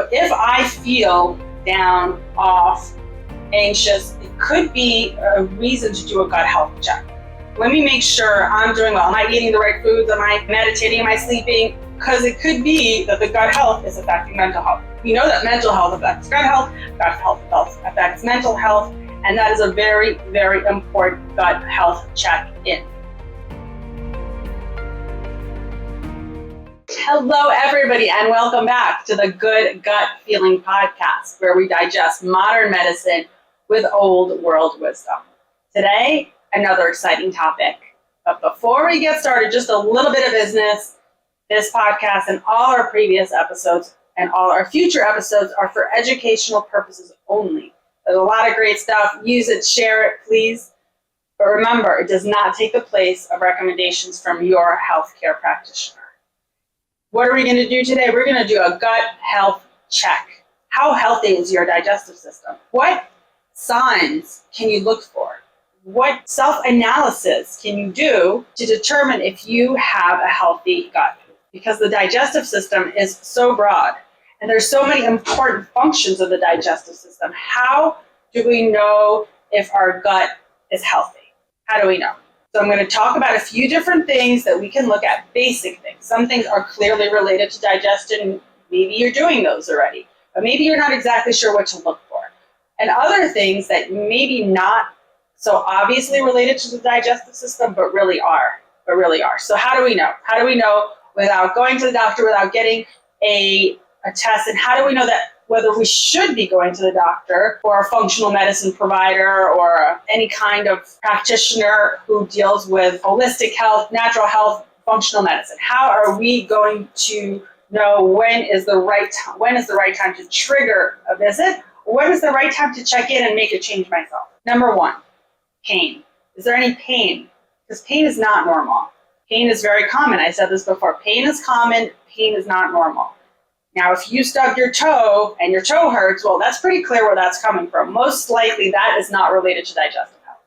So if I feel down, off, anxious, it could be a reason to do a gut health check. Let me make sure I'm doing well. Am I eating the right foods? Am I meditating? Am I sleeping? Because it could be that the gut health is affecting mental health. We know that mental health affects gut health affects mental health, and that is a very, very important gut health check-in. Hello, everybody, and welcome back to the Good Gut Feeling Podcast, where we digest modern medicine with old world wisdom. Today, another exciting topic. But before we get started, just a little bit of business. This podcast and all our previous episodes and all our future episodes are for educational purposes only. There's a lot of great stuff. Use it, share it, please. But remember, it does not take the place of recommendations from your healthcare practitioner. What are we going to do today? We're going to do a gut health check. How healthy is your digestive system? What signs can you look for? What self-analysis can you do to determine if you have a healthy gut? Because the digestive system is so broad, and there's so many important functions of the digestive system. How do we know if our gut is healthy? How do we know? So I'm going to talk about a few different things that we can look at, basic things. Some things are clearly related to digestion. Maybe you're doing those already, but maybe you're not exactly sure what to look for. And other things that maybe not so obviously related to the digestive system, but really are. So how do we know? How do we know without going to the doctor, without getting a test? And how do we know that whether we should be going to the doctor or a functional medicine provider or any kind of practitioner who deals with holistic health, natural health, functional medicine? How are we going to know when is the right time to trigger a visit? When is the right time to check in and make a change myself? Number one, pain. Is there any pain? Because pain is not normal. Pain is very common. I said this before. Pain is common. Pain is not normal. Now, if you stub your toe and your toe hurts, well, that's pretty clear where that's coming from. Most likely that is not related to digestive health.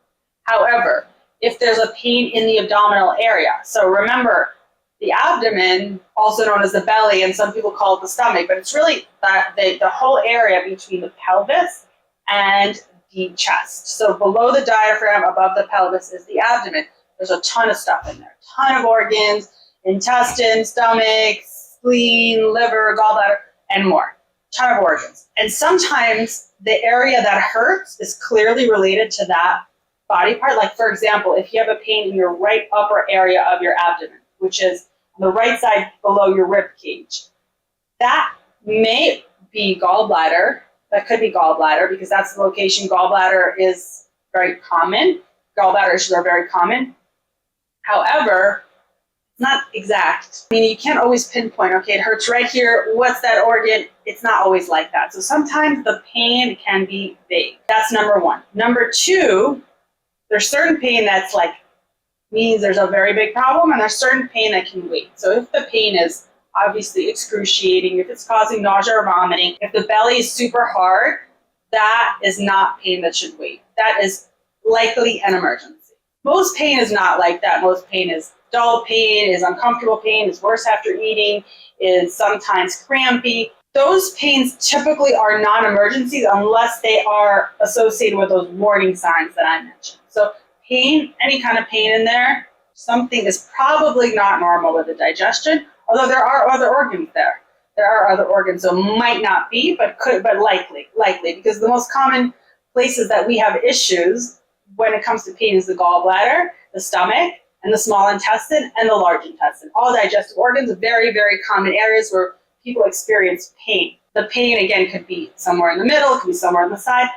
However, if there's a pain in the abdominal area, so remember, the abdomen, also known as the belly, and some people call it the stomach, but it's really the whole area between the pelvis and the chest. So below the diaphragm, above the pelvis is the abdomen. There's a ton of stuff in there, a ton of organs, intestine, stomach, spleen, liver, gallbladder, and more. A ton of organs. And sometimes the area that hurts is clearly related to that body part. Like, for example, if you have a pain in your right upper area of your abdomen, which is on the right side below your rib cage, that may be gallbladder. That could be gallbladder because that's the location. Gallbladder is very common. Gallbladder issues are very common. However, it's not exact. I mean, you can't always pinpoint, okay, it hurts right here. What's that organ? It's not always like that. So sometimes the pain can be vague. That's number one. Number two, there's certain pain that's like, means there's a very big problem, and there's certain pain that can wait. So if the pain is obviously excruciating, if it's causing nausea or vomiting, if the belly is super hard, that is not pain that should wait. That is likely an emergency. Most pain is not like that. Most pain is dull pain, is uncomfortable pain, is worse after eating, is sometimes crampy. Those pains typically are non-emergencies unless they are associated with those warning signs that I mentioned. So pain, any kind of pain in there, something is probably not normal with the digestion, although there are other organs there. There are other organs, so might not be, but likely, because the most common places that we have issues when it comes to pain is the gallbladder, the stomach, and the small intestine, and the large intestine. All digestive organs are very, very common areas where people experience pain. The pain, again, could be somewhere in the middle, it could be somewhere on the side.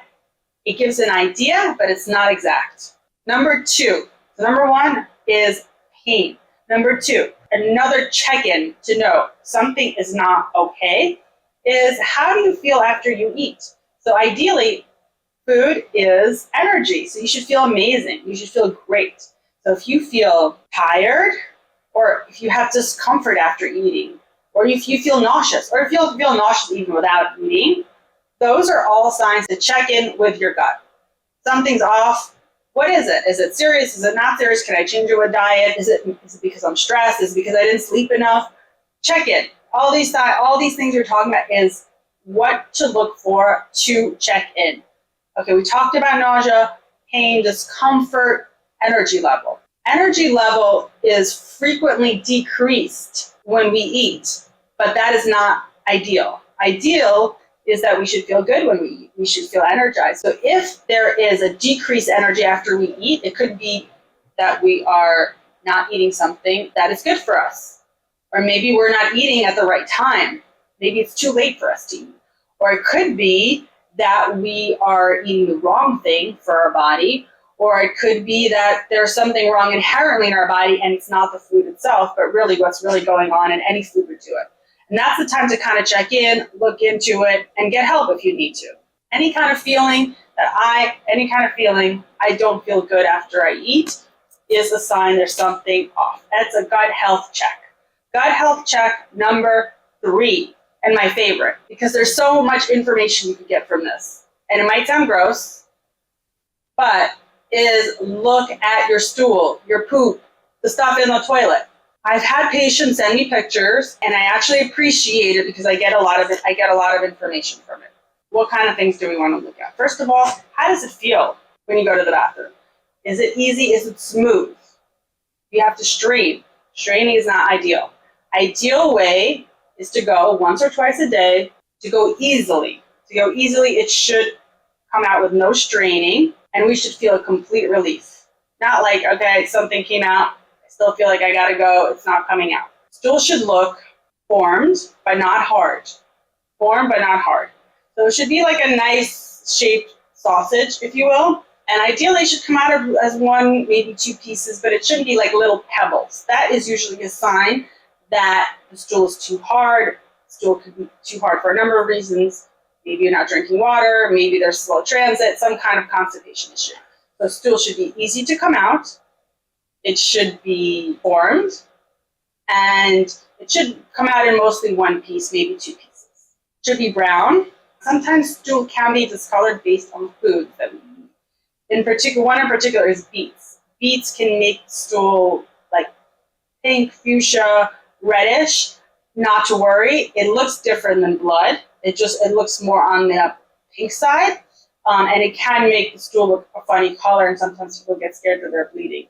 It gives an idea, but it's not exact. Number two, so number one is pain. Number two, another check-in to know something is not okay is how do you feel after you eat? So ideally, food is energy, so you should feel amazing. You should feel great. So if you feel tired, or if you have discomfort after eating, or if you feel nauseous, or if you feel nauseous even without eating, those are all signs to check in with your gut. Something's off. What is it? Is it serious? Is it not serious? Can I change a diet? Is it because I'm stressed? Is it because I didn't sleep enough? Check it. All these things you're talking about is what to look for to check in. Okay, we talked about nausea, pain, discomfort, energy level. Energy level is frequently decreased when we eat, but that is not ideal. Ideal is that we should feel good when we eat. We should feel energized. So if there is a decreased energy after we eat, it could be that we are not eating something that is good for us. Or maybe we're not eating at the right time. Maybe it's too late for us to eat. Or it could be that we are eating the wrong thing for our body. Or it could be that there's something wrong inherently in our body and it's not the food itself, but really what's really going on, and any food would do it. And that's the time to kind of check in, look into it, and get help if you need to. Any kind of feeling I don't feel good after I eat is a sign there's something off. That's a gut health check. Gut health check number 3, and my favorite, because there's so much information you could get from this. And it might sound gross, but is look at your stool, your poop, the stuff in the toilet. I've had patients send me pictures, and I actually appreciate it because I get a lot of information from it. What kind of things do we want to look at? First of all, how does it feel when you go to the bathroom? Is it easy? Is it smooth? You have to strain. Straining is not ideal. Ideal way is to go once or twice a day, to go easily. To go easily, it should come out with no straining, and we should feel a complete relief. Not like, okay, something came out, I still feel like I gotta go, it's not coming out. Stool should look formed, but not hard. Formed, but not hard. So it should be like a nice shaped sausage, if you will. And ideally it should come out as one, maybe 2 pieces, but it shouldn't be like little pebbles. That is usually a sign that the stool is too hard. Stool could be too hard for a number of reasons. Maybe you're not drinking water, maybe there's slow transit, some kind of constipation issue. So stool should be easy to come out. It should be formed, and it should come out in mostly 1 piece, maybe 2 pieces. It should be brown. Sometimes stool can be discolored based on foods that we eat. One in particular is beets. Beets can make stool like pink, fuchsia, reddish. Not to worry, it looks different than blood. It looks more on the pink side, and it can make the stool look a funny color, and sometimes people get scared that they're bleeding.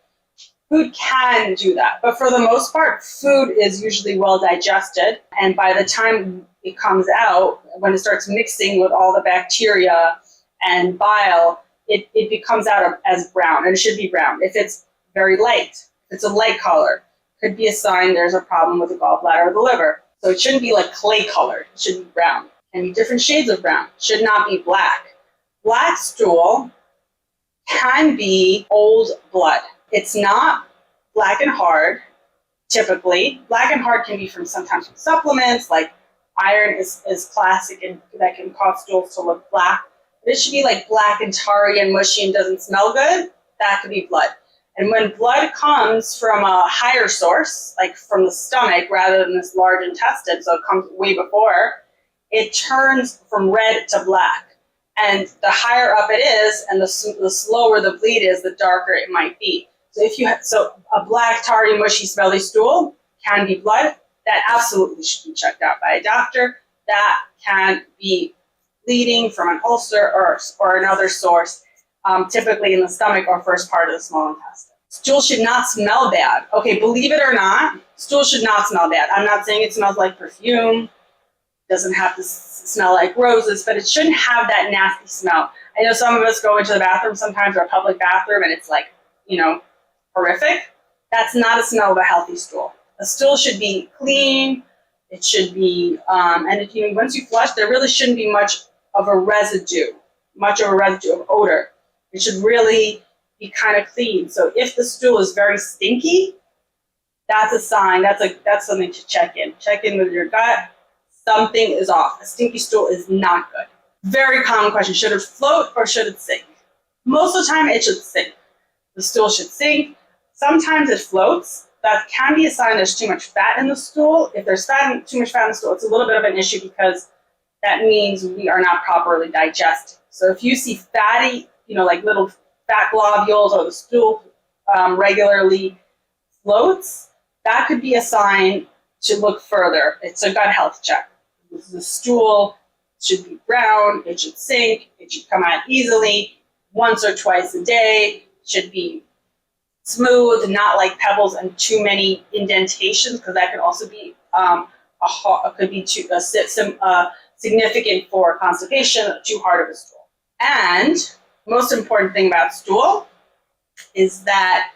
Food can do that, but for the most part, food is usually well digested, and by the time it comes out, when it starts mixing with all the bacteria and bile, it comes out as brown, and it should be brown. If it's very light, if it's a light color, could be a sign there's a problem with the gallbladder or the liver. So it shouldn't be like clay colored, it should be brown. And be different shades of brown, should not be black. Black stool can be old blood. It's not black and hard, typically. Black and hard can be sometimes from supplements, like iron is classic, and that can cause stools to look black. But it should be like black and tarry and mushy and doesn't smell good. That could be blood. And when blood comes from a higher source, like from the stomach rather than this large intestine, so it comes way before, it turns from red to black. And the higher up it is, and the slower the bleed is, the darker it might be. So a black, tarry, mushy, smelly stool can be blood. That absolutely should be checked out by a doctor. That can be bleeding from an ulcer or another source, typically in the stomach or first part of the small intestine. Stool should not smell bad. Okay, believe it or not, stool should not smell bad. I'm not saying it smells like perfume. It doesn't have to smell like roses, but it shouldn't have that nasty smell. I know some of us go into the bathroom sometimes, or a public bathroom, and it's like, horrific. That's not a smell of a healthy stool. A stool should be clean. It should be, once you flush, there really shouldn't be much of a residue of odor. It should really be kind of clean. So if the stool is very stinky, that's a sign. That's something to check in. Check in with your gut. Something is off. A stinky stool is not good. Very common question: should it float or should it sink? Most of the time, it should sink. The stool should sink. Sometimes it floats. That can be a sign there's too much fat in the stool. If there's too much fat in the stool, it's a little bit of an issue because that means we are not properly digesting. So if you see fatty, like little fat globules, or the stool regularly floats, that could be a sign to look further. It's a gut health check. Is the stool It should be brown, it should sink, it should come out easily, once or twice a day. It should be smooth, not like pebbles and too many indentations, because that can also be significant for constipation, too hard of a stool. And most important thing about stool is that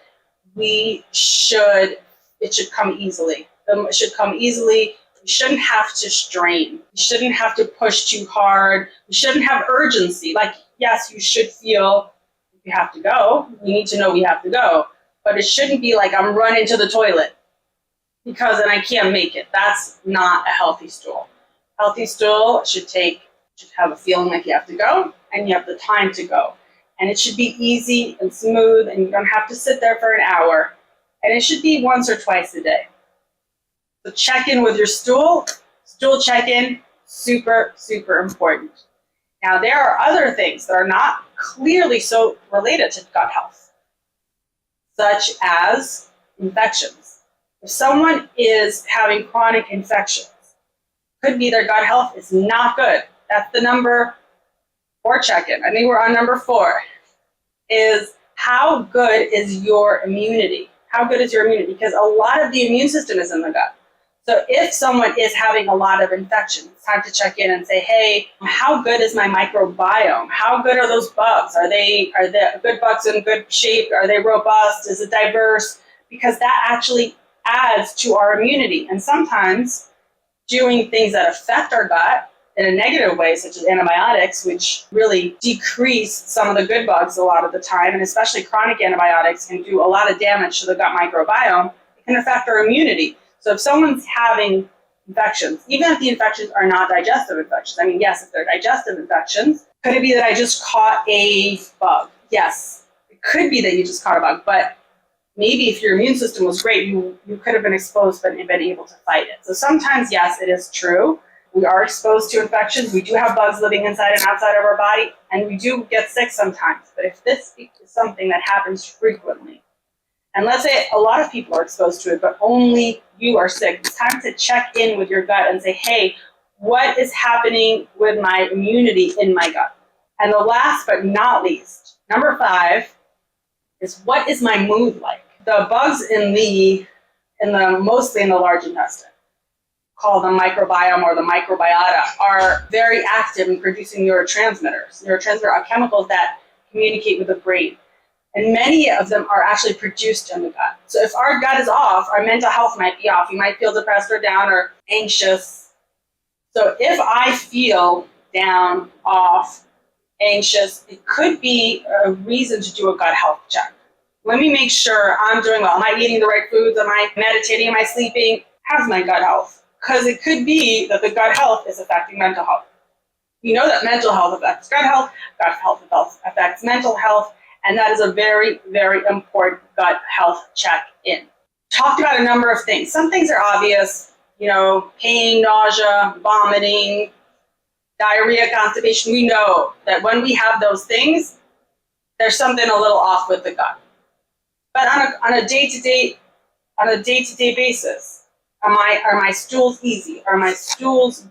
it should come easily. It should come easily. We shouldn't have to strain. We shouldn't have to push too hard. We shouldn't have urgency. Like, yes, you should feel you have to go. We need to know we have to go. But it shouldn't be like I'm running to the toilet because then I can't make it. That's not a healthy stool. Healthy stool should have a feeling like you have to go and you have the time to go. And it should be easy and smooth and you don't have to sit there for an hour. And it should be once or twice a day. So check in with your stool. Stool check-in, super, super important. Now, there are other things that are not clearly so related to gut health, such as infections. If someone is having chronic infections, could be their gut health is not good. That's the number 4 check-in. I think we're on number 4, is how good is your immunity? How good is your immunity? Because a lot of the immune system is in the gut. So if someone is having a lot of infection, it's time to check in and say, hey, how good is my microbiome? How good are those bugs? Are the good bugs in good shape? Are they robust? Is it diverse? Because that actually adds to our immunity. And sometimes doing things that affect our gut in a negative way, such as antibiotics, which really decrease some of the good bugs a lot of the time, and especially chronic antibiotics can do a lot of damage to the gut microbiome, it can affect our immunity. So if someone's having infections, even if the infections are not digestive infections, I mean, yes, if they're digestive infections, could it be that I just caught a bug? Yes, it could be that you just caught a bug, but maybe if your immune system was great, you could have been exposed but been able to fight it. So sometimes, yes, it is true. We are exposed to infections. We do have bugs living inside and outside of our body, and we do get sick sometimes. But if this is something that happens frequently, and let's say a lot of people are exposed to it, but only you are sick, it's time to check in with your gut and say, hey, what is happening with my immunity in my gut? And the last but not least, number 5, is what is my mood like? The bugs mostly in the large intestine, called the microbiome or the microbiota, are very active in producing neurotransmitters. Neurotransmitters are chemicals that communicate with the brain. And many of them are actually produced in the gut. So if our gut is off, our mental health might be off. You might feel depressed or down or anxious. So if I feel down, off, anxious, it could be a reason to do a gut health check. Let me make sure I'm doing well. Am I eating the right foods? Am I meditating? Am I sleeping? How's my gut health? Because it could be that the gut health is affecting mental health. We know that mental health affects gut health affects mental health, and that is a very, very important gut health check-in. Talked about a number of things. Some things are obvious, pain, nausea, vomiting, diarrhea, constipation. We know that when we have those things, there's something a little off with the gut. But on a day-to-day basis, are my stools easy? Are my stools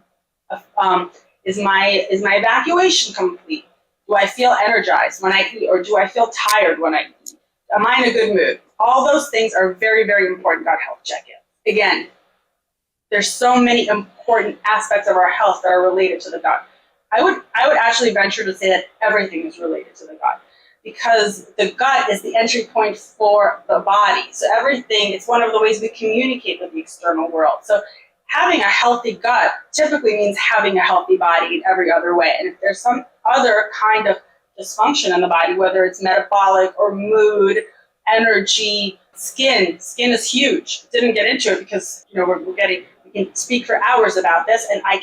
is my evacuation complete? Do I feel energized when I eat, or do I feel tired when I eat? Am I in a good mood? All those things are very, very important gut health check-in. Again, there's so many important aspects of our health that are related to the gut. I would actually venture to say that everything is related to the gut, because the gut is the entry point for the body. So everything, it's one of the ways we communicate with the external world. So having a healthy gut typically means having a healthy body in every other way. And if there's some other kind of dysfunction in the body, whether it's metabolic or mood, energy, skin is huge. Didn't get into it because we can speak for hours about this, and we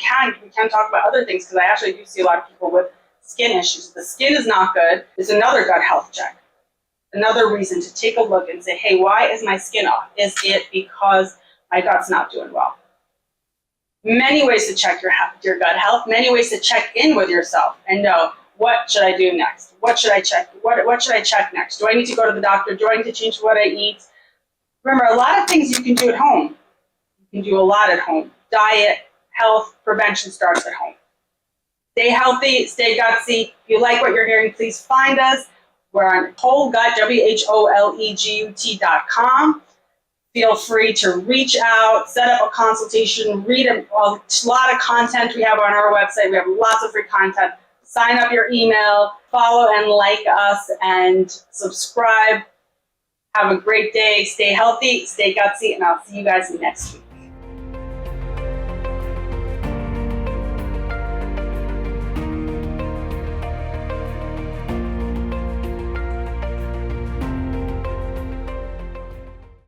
can talk about other things because I actually do see a lot of people with skin issues. The skin is not good. It's another gut health check. Another reason to take a look and say, hey, why is my skin off? Is it because my gut's not doing well? Many ways to check your gut health, many ways to check in with yourself and know, what should I do next? What should I check? What should I check next? Do I need to go to the doctor? Do I need to change what I eat? Remember, a lot of things you can do at home. You can do a lot at home. Diet, health, prevention starts at home. Stay healthy, stay gutsy. If you like what you're hearing, please find us. We're on wholegut, WHOLEGUT.com. Feel free to reach out, set up a consultation, read a lot of content we have on our website. We have lots of free content. Sign up your email, follow and like us, and subscribe. Have a great day. Stay healthy, stay gutsy, and I'll see you guys next week.